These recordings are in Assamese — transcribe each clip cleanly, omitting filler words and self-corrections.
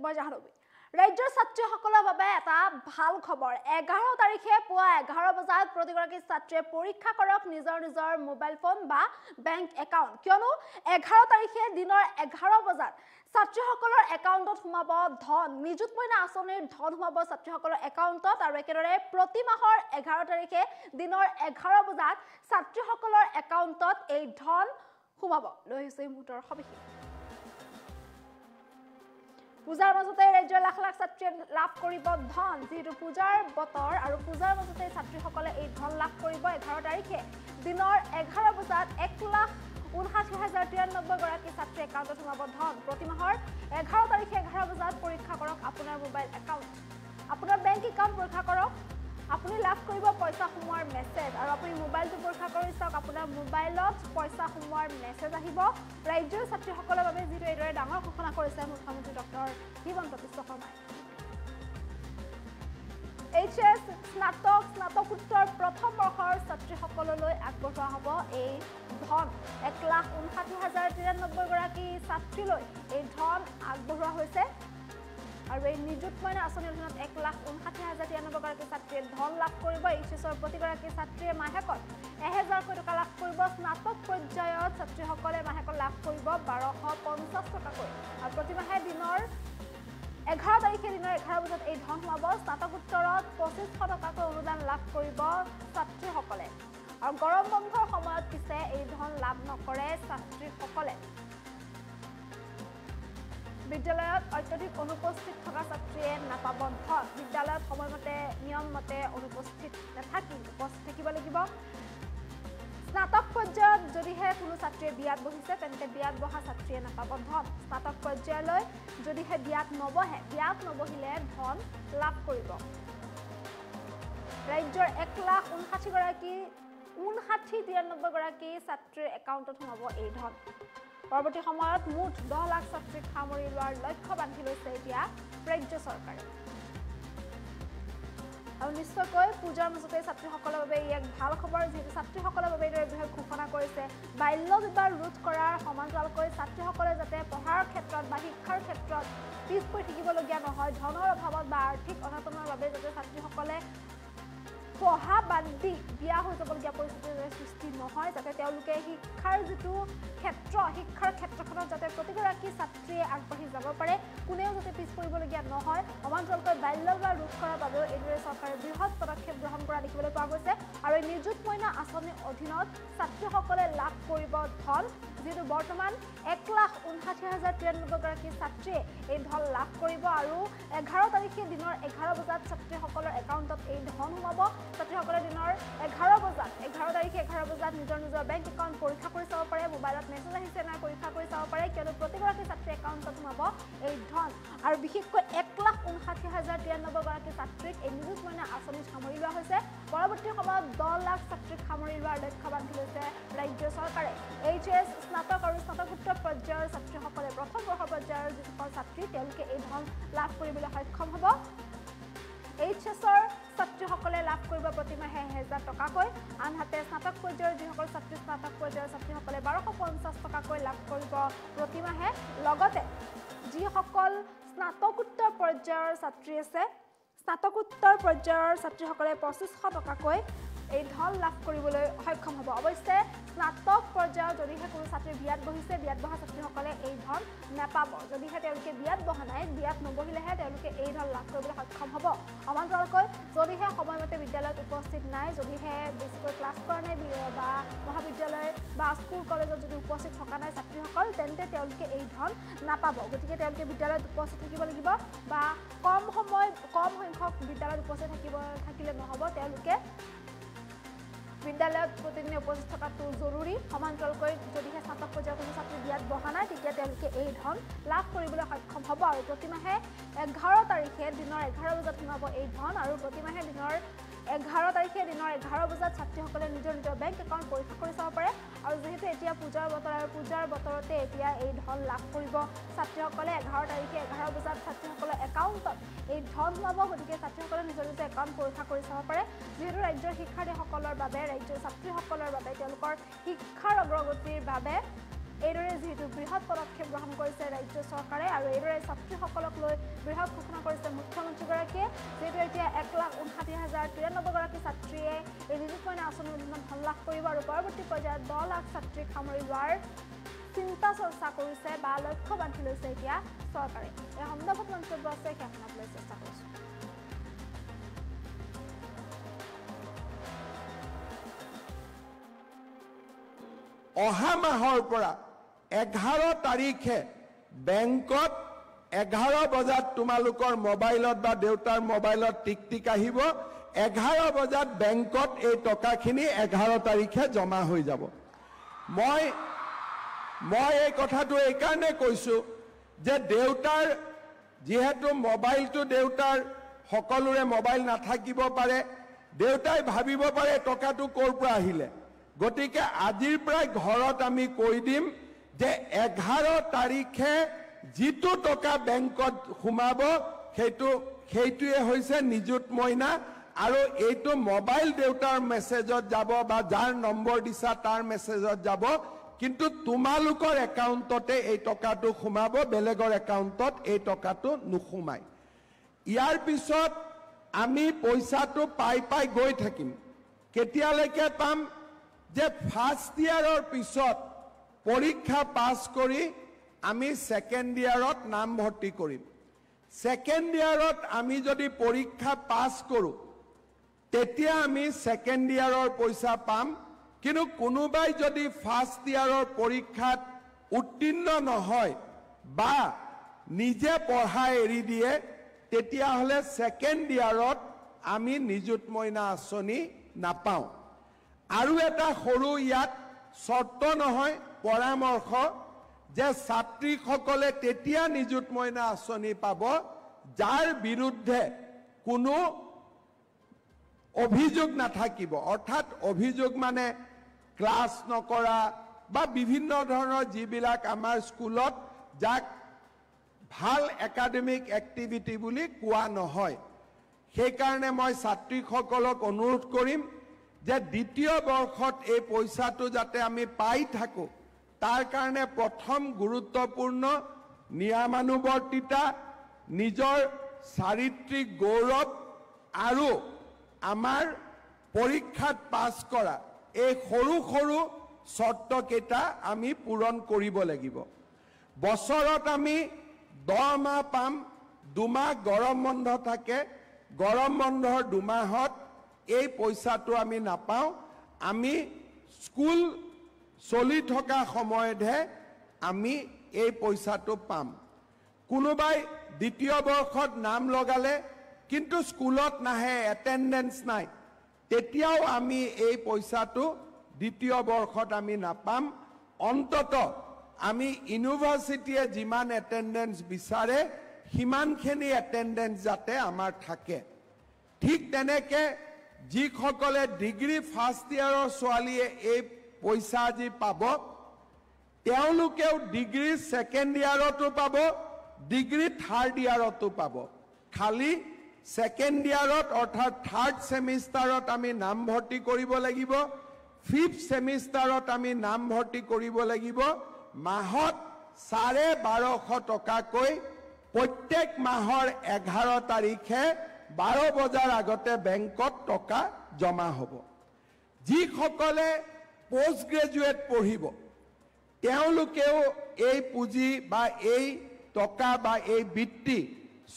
বজাহৰবি ৰাজ্যৰ ছাত্ৰীসকলৰ বাবে এটা ভাল খবৰ 11 তাৰিখে পুৱা 11 বজাত প্ৰতিগৰাকী ছাত্ৰীয়ে পৰীক্ষা কৰক নিজৰ মোবাইল ফোন বা বেংক একাউণ্ট কিয়নো 11 তাৰিখে দিনৰ 11 বজাত ছাত্ৰীসকলৰ একাউণ্টত সোমাব ধন নিযুত মইনা আঁচনিৰ ধন সোমাব ছাত্ৰীসকলৰ একাউণ্টত আৰু একেদৰে প্ৰতি মাহৰ 11 তাৰিখে দিনৰ 11 বজাত ছাত্ৰীসকলৰ একাউণ্টত এই ধন সোমাব লৈ হৈছে মুহূৰ্তৰ সবিশেষ পূজাৰ মাজতে ৰাজ্যৰ লাখ লাখ ছাত্ৰীয়ে লাভ কৰিব ধন যিটো পূজাৰ বতৰ আৰু পূজাৰ মাজতে ছাত্ৰীসকলে এই ধন লাভ কৰিব 11 তাৰিখে দিনৰ 11 বজাত 1,59,093 গৰাকী ছাত্ৰী একাউণ্টত সোমাব ধন প্ৰতি মাহৰ 11 তাৰিখে 11 বজাত পৰীক্ষা কৰক আপোনাৰ মোবাইল একাউণ্ট আপোনাৰ বেংক একাউণ্ট পৰীক্ষা কৰক আপুনি লাভ কৰিব পইচা সোমোৱাৰ মেছেজ আৰু আপুনি মোবাইলটো পৰীক্ষা কৰি চাওক আপোনাৰ মোবাইলত পইচা সোমোৱাৰ মেছেজ আহিব ৰাজ্যৰ ছাত্ৰীসকলৰ বাবে যিটো এইদৰে ডাঙৰ ঘোষণা কৰিছে মুখ্যমন্ত্ৰী ডক্টৰ হিমন্ত বিশ্ব শৰ্মাই HS স্নাতকোত্তৰ প্ৰথম বৰ্ষৰ ছাত্ৰীসকললৈ আগবঢ়োৱা হ'ব এই ধন 1,59,093 গৰাকী ছাত্ৰীলৈ এই ধন আগবঢ়োৱা হৈছে আৰু এই নিযুত মইনা আঁচনিৰ অধীনত 1,59,093 গৰাকী ছাত্ৰীয়ে ধন লাভ কৰিব HSৰ প্ৰতিগৰাকী ছাত্ৰীয়ে মাহেকত 1000 টকা লাভ কৰিব স্নাতক পৰ্যায়ত ছাত্ৰীসকলে মাহেকত লাভ কৰিব 1250 টকাকৈ আৰু প্ৰতিমাহে দিনৰ 11 তাৰিখে দিনৰ 11 বজাত এই ধন সোমাব স্নাতকোত্তৰত 2500 টকাকৈ অনুদান লাভ কৰিব ছাত্ৰীসকলে আৰু গৰম বন্ধৰ সময়ত পিছে এই ধন লাভ নকৰে ছাত্ৰীসকলে বিদ্যালয়ত অত্যধিক অনুপস্থিত থকা ছাত্ৰীয়ে নাপাব ধন বিদ্যালয়ত সময়মতে নিয়ম মতে অনুপস্থিত নাথাকি উপস্থিত থাকিব লাগিব স্নাতক পৰ্যায়ত যদিহে কোনো ছাত্ৰীয়ে বিয়াত বহিছে তেন্তে বিয়াত বহা ছাত্ৰীয়ে নাপাব ধন স্নাতক পৰ্যায়লৈ যদিহে বিয়াত নবহিলে ধন লাভ কৰিব ৰাজ্যৰ 1,59,093 গৰাকী ছাত্ৰীৰ একাউণ্টত সোমাব এই ধন পৰৱৰ্তী সময়ত মুঠ 10 লাখ ছাত্ৰীক সামৰি লোৱাৰ লক্ষ্য বান্ধি লৈছে এতিয়া ৰাজ্য চৰকাৰে আৰু নিশ্চয়কৈ পূজাৰ মাজতে ছাত্ৰীসকলৰ বাবে এক ভাল খবৰ যিহেতু ছাত্ৰীসকলৰ বাবে এই বিষয়ে ঘোষণা কৰিছে বাল্য বিবাহ ৰোধ কৰাৰ সমান্তৰালকৈ ছাত্ৰীসকলে যাতে পঢ়াৰ ক্ষেত্ৰত বা শিক্ষাৰ ক্ষেত্ৰত পিছ পৰি থাকিবলগীয়া নহয় ধনৰ অভাৱত বা আৰ্থিক অনাটনৰ বাবে যাতে ছাত্ৰীসকলে পঢ়া বাদ দি বিয়া হৈ যাবলগীয়া পৰিস্থিতিৰ সৃষ্টি নহয় যাতে তেওঁলোকে শিক্ষাৰ যিটো শিক্ষাৰ ক্ষেত্ৰখনত যাতে প্ৰতিগৰাকী ছাত্ৰীয়ে আগবাঢ়ি যাব পাৰে কোনেও যাতে পিছ পৰিবলগীয়া নহয় সমান্তৰালকৈ বাল্য বিবাহ ৰোধ কৰাৰ বাবেও এইদৰে চৰকাৰে বৃহৎ পদক্ষেপ গ্ৰহণ কৰা দেখিবলৈ পোৱা গৈছে আৰু এই নিযুত মইনা আঁচনিৰ অধীনত ছাত্ৰীসকলে লাভ কৰিব ধন যিহেতু বৰ্তমান 1,59,093 গৰাকী ছাত্ৰীয়ে এই ধন লাভ কৰিব আৰু 11 তাৰিখে দিনৰ 11 বজাত ছাত্ৰীসকলৰ একাউণ্টত এই ধন সোমাব ছাত্ৰীসকলে দিনৰ 11 তাৰিখে 11 বজাত নিজৰ বেংক একাউণ্ট পৰীক্ষা কৰি চাব পাৰে মোবাইলত মেছেজ আহিছে নাই পৰীক্ষা কৰি চাব পাৰে কিয়নো প্ৰতিগৰাকী ছাত্ৰীৰ একাউণ্টত সোমাব এই ধন আৰু বিশেষকৈ 1,59,093 গৰাকী ছাত্ৰীক এই নিযুত মইনা আঁচনিত সামৰি লোৱা হৈছে পৰৱৰ্তী সময়ত 10 লাখ ছাত্ৰীক সামৰি লোৱাৰ লক্ষ্য বান্ধি লৈছে ৰাজ্য চৰকাৰে HS স্নাতক আৰু স্নাতকোত্তৰ পৰ্যায়ৰ ছাত্ৰীসকলে প্ৰথম বৰ্ষ পৰ্যায়ৰ যিসকল ছাত্ৰী তেওঁলোকে এই ধন লাভ কৰিবলৈ সক্ষম হ'ব HSৰ ছাত্ৰীসকলে লাভ কৰিব প্ৰতিমাহে 1000 টকাকৈ আনহাতে স্নাতক পৰ্যায়ৰ যিসকল স্নাতক পৰ্যায়ৰ ছাত্ৰীসকলে 1250 টকাকৈ লাভ কৰিব প্ৰতিমাহে লগতে যিসকল স্নাতকোত্তৰ পৰ্যায়ৰ ছাত্ৰী আছে স্নাতকোত্তৰ পৰ্যায়ৰ ছাত্ৰীসকলে 2500 টকাকৈ এই ধন লাভ কৰিবলৈ সক্ষম হ'ব অৱশ্যে স্নাতক পৰ্যায়ত যদিহে কোনো ছাত্ৰী বিয়াত বহিছে বিয়াত বহা ছাত্ৰীসকলে এই ধন নাপাব যদিহে তেওঁলোকে বিয়াত বহা নাই বিয়াত নবহিলেহে তেওঁলোকে এই ধন লাভ কৰিবলৈ সক্ষম হ'ব সমান্তৰালকৈ যদিহে সময়মতে বিদ্যালয়ত উপস্থিত নাই যদিহে বেছিকৈ ক্লাছ কৰা নাই বা মহাবিদ্যালয় বা স্কুল কলেজত যদি উপস্থিত থকা নাই ছাত্ৰীসকল তেন্তে তেওঁলোকে এই ধন নাপাব গতিকে তেওঁলোকে বিদ্যালয়ত উপস্থিত থাকিব লাগিব বা কম সংখ্যক বিদ্যালয়ত উপস্থিত থাকিলে নহ'ব তেওঁলোকে বিদ্যালয়ত প্ৰতিদিনে উপস্থিত থকাটো জৰুৰী সমান্তৰালকৈ যদিহে স্নাতক পৰ্যায়ৰ কোনো ছাত্ৰী বিয়াত বহা নাই তেতিয়া তেওঁলোকে এই ধন লাভ কৰিবলৈ সক্ষম হ'ব আৰু প্ৰতিমাহে 11 তাৰিখে দিনৰ 11 বজাত সোমাব এই ধন আৰু প্ৰতিমাহে দিনৰ 11 তাৰিখে দিনৰ 11 বজাত ছাত্ৰীসকলে নিজৰ বেংক একাউণ্ট পৰীক্ষা কৰি চাব পাৰে আৰু যেহেতু এতিয়া পূজাৰ বতৰ আৰু পূজাৰ বতৰতে এতিয়া এই ধন লাভ কৰিব ছাত্ৰীসকলে 11 তাৰিখে 11 বজাত ছাত্ৰীসকলৰ একাউণ্টত এই ধন সোমাব গতিকে ছাত্ৰীসকলে নিজৰ একাউণ্ট পৰীক্ষা কৰি চাব পাৰে যেহেতু ৰাজ্যৰ শিক্ষাৰ্থীসকলৰ বাবে ৰাজ্যৰ ছাত্ৰীসকলৰ বাবে তেওঁলোকৰ শিক্ষাৰ অগ্ৰগতিৰ বাবে এইদৰে যেহেতু বৃহৎ পদক্ষেপ গ্ৰহণ কৰিছে ৰাজ্য চৰকাৰে আৰু এইদৰে ছাত্ৰীসকলক লৈ বৃহৎ ঘোষণা কৰিছে মুখ্যমন্ত্ৰীগৰাকীয়ে যেহেতু এতিয়া 1,59,093 ছাত্ৰীয়ে এই নিযুত মইনা আঁচনিৰ অধীনত ধন লাভ কৰিব আৰু পৰৱৰ্তী পৰ্যায়ত 10 লাখ ছাত্ৰীক সামৰি লোৱাৰ চিন্তা চৰ্চা কৰিছে বা লক্ষ্য বান্ধি লৈছে এতিয়া চৰকাৰে এই সন্দৰ্ভত মন্তব্য আছে সেয়া শুনাবলৈ চেষ্টা কৰিছোঁ অহা মাহৰ পৰা 11 তাৰিখে বেংকত 11 বজাত তোমালোকৰ মোবাইলত বা দেউতাৰ মোবাইলত টিকটিক আহিব 11 বজাত বেংকত এই টকাখিনি 11 তাৰিখে জমা হৈ যাব মই এই কথাটো এই কাৰণে কৈছো যে দেউতাৰ যেহেতু মোবাইলটো দেউতাৰ সকলোৰে মোবাইল নাথাকিব পাৰে দেউতাই ভাবিব পাৰে টকাটো ক'ৰ পৰা আহিলে গতিকে আজিৰ পৰাই ঘৰত আমি কৈ দিম যে 11 তাৰিখে যিটো টকা বেংকত সোমাব সেইটোৱে হৈছে নিযুত মইনা আৰু এইটো মোবাইল দেউতাৰ মেছেজত যাব বা যাৰ নম্বৰ দিছা তাৰ মেছেজত যাব কিন্তু তোমালোকৰ একাউণ্টতে এই টকাটো সোমাব বেলেগৰ একাউণ্টত এই টকাটো নুসুমাই ইয়াৰ পিছত আমি পইচাটো পাই গৈ থাকিম কেতিয়ালৈকে পাম যে ফাৰ্ষ্ট ইয়াৰৰ পিছত পৰীক্ষা পাছ কৰি আমি সেকেন্ড ইয়াৰত নাম ভৰ্তি কৰিম সেকেন্ড ইয়াৰত আমি যদি পৰীক্ষা পাছ কৰো তেতিয়া আমি সেকেন্ড ইয়াৰৰ পইচা পাম কিন্তু কোনোবাই যদি ফাৰ্ষ্ট ইয়াৰৰ পৰীক্ষাত উত্তীৰ্ণ নহয় বা নিজে পঢ়া এৰি দিয়ে তেতিয়া হলে সেকেন্ড ইয়াৰত আমি নিযুত মইনা আঁচনি নাপাও আৰু এটা সৰু ইয়াত শৰ্ত নহয় পৰামৰ্শ যে ছাত্ৰীসকলে তেতিয়া নিযুত মইনা আঁচনি পাব যাৰ বিৰুদ্ধে কোনো অভিযোগ নাথাকিব অৰ্থাৎ অভিযোগ মানে ক্লাছ নকৰা বা বিভিন্ন ধৰণৰ যিবিলাক আমাৰ স্কুলত যাক ভাল একাডেমিক এক্টিভিটি বুলি কোৱা নহয় সেই কাৰণে মই ছাত্ৰীসকলক অনুৰোধ কৰিম যে দ্বিতীয় বৰ্ষত এই পইচাটো যাতে আমি পাই থাকো তাৰ কাৰণে প্ৰথম গুৰুত্বপূৰ্ণ নিয়মানুৱৰ্তিতা নিজৰ চাৰিত্ৰিক গৌৰৱ আৰু আমাৰ পৰীক্ষাত পাছ কৰা এই সৰু সৰু শৰ্তকেইটা আমি পূৰণ কৰিব লাগিব বছৰত আমি 10 মাহ পাম 2 মাহ গৰম বন্ধ থাকে গৰম বন্ধৰ 2 মাহত এই পইচাটো আমি নাপাও আমি স্কুল চলি থকা সময়তহে আমি এই পইচাটো পাম কোনোবাই দ্বিতীয় বৰ্ষত নাম লগালে কিন্তু স্কুলত নাহে এটেন্ডেন্স নাই তেতিয়াও আমি এই পইচাটো দ্বিতীয় বৰ্ষত আমি নাপাম অন্তত আমি ইউনিভাৰ্সিটিয়ে যিমান এটেন্ডেন্স বিচাৰে হিমানখিনি এটেন্ডেন্স যাতে আমাৰ থাকে ঠিক তেনেকে যিসকলে ডিগ্ৰী ফাৰ্ষ্ট ইয়াৰৰ ছোৱালীয়ে এই পইচা যি পাব তেওঁলোকেও ডিগ্ৰী সেকেন্ড ইয়াৰতো পাব ডিগ্ৰী থাৰ্ড ইয়াৰতো পাব খালি সেকেন্ড ইয়াৰত অৰ্থাৎ থাৰ্ড সেমিষ্টাৰত আমি নাম ভৰ্তি কৰিব লাগিব ফিফথ সেমিষ্টাৰত আমি নাম ভৰ্তি কৰিব লাগিব মাহত 1250 টকাকৈ প্ৰত্যেক মাহৰ 11 তাৰিখে 12 বজাৰ আগতে বেংকত টকা জমা হ'ব যিসকলে পোষ্ট গ্ৰেজুৱেট পঢ়িব তেওঁলোকেও এই পুঁজি বা এই টকা বা এই বৃত্তি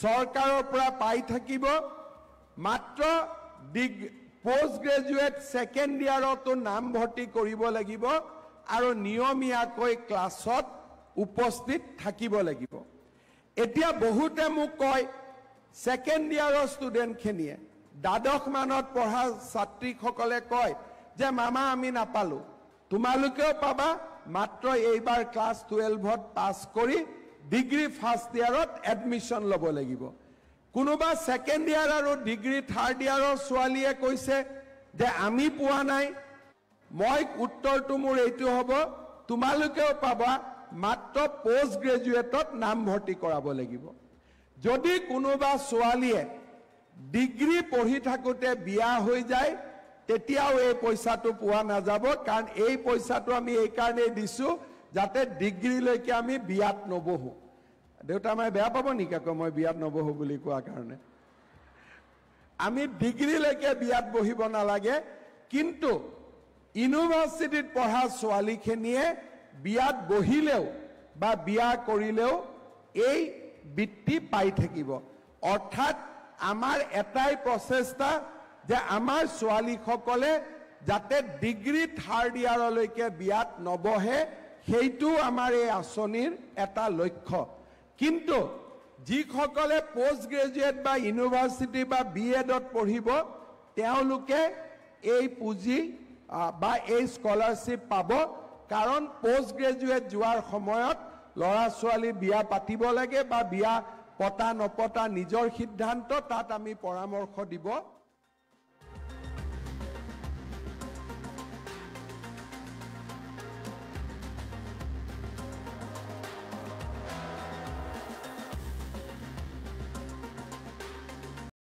চৰকাৰৰ পৰা পাই থাকিব মাত্ৰ পোষ্ট গ্ৰেজুৱেট সেকেন্ড ইয়াৰতো নাম ভৰ্তি কৰিব লাগিব আৰু নিয়মীয়াকৈ ক্লাছত উপস্থিত থাকিব লাগিব এতিয়া বহুতে মোক কয় সেকেন্ড ইয়াৰৰ ষ্টুডেণ্টখিনিয়ে দ্বাদশ মানত পঢ়া ছাত্ৰীসকলে কয় যে মামা আমি নাপালো তোমালোকেও পাবা মাত্ৰ এইবাৰ ক্লাছ 12ত পাছ কৰি ডিগ্ৰী ফাৰ্ষ্ট ইয়াৰত এডমিশন ল'ব লাগিব কোনোবা সেকেন্ড ইয়াৰ আৰু ডিগ্ৰী থাৰ্ড ইয়াৰৰ ছোৱালীয়ে কৈছে যে আমি পোৱা নাই মই উত্তৰটো মোৰ এইটো হ'ব তোমালোকেও পাবা মাত্ৰ পোষ্ট গ্ৰেজুৱেটত নাম ভৰ্তি কৰাব লাগিব যদি কোনোবা ছোৱালীয়ে ডিগ্ৰী পঢ়ি থাকোতে বিয়া হৈ যায় তেতিয়াও এই পইচাটো পোৱা নাযাব কাৰণ এই পইচাটো আমি এই কাৰণে দিছো যাতে ডিগ্ৰীলৈকে আমি বিয়াত নবহো। দেউতা মায়ে বেয়া পাব নেকি আকৌ মই বিয়াত নবহো বুলি কোৱা কাৰণে? আমি ডিগ্ৰীলৈকে বিয়াত বহিব নালাগে, কিন্তু ইউনিভাৰ্চিটিত পঢ়া ছোৱালীখিনিয়ে বিয়াত বহিলেও বা বিয়া কৰিলেও এই বৃত্তি পাই থাকিব। অৰ্থাৎ আমাৰ এটাই প্ৰচেষ্টা যে আমাৰ ছোৱালীসকলে যাতে ডিগ্ৰী 3rd ইয়াৰলৈকে বিয়াত নবহে, সেইটো আমাৰ এই আঁচনিৰ এটা লক্ষ্য। কিন্তু যিসকলে পোষ্ট গ্ৰেজুৱেট বা ইউনিভাৰ্চিটি বা BEdত পঢ়িব, তেওঁলোকে এই পুঁজি বা এই স্কলাৰশ্বিপ পাব। কাৰণ পোষ্ট গ্ৰেজুৱেট যোৱাৰ সময়ত ল'ৰা ছোৱালী বিয়া পাতিব লাগে বা বিয়া পতা নপতা নিজৰ সিদ্ধান্ত, তাত আমি পৰামৰ্শ দিব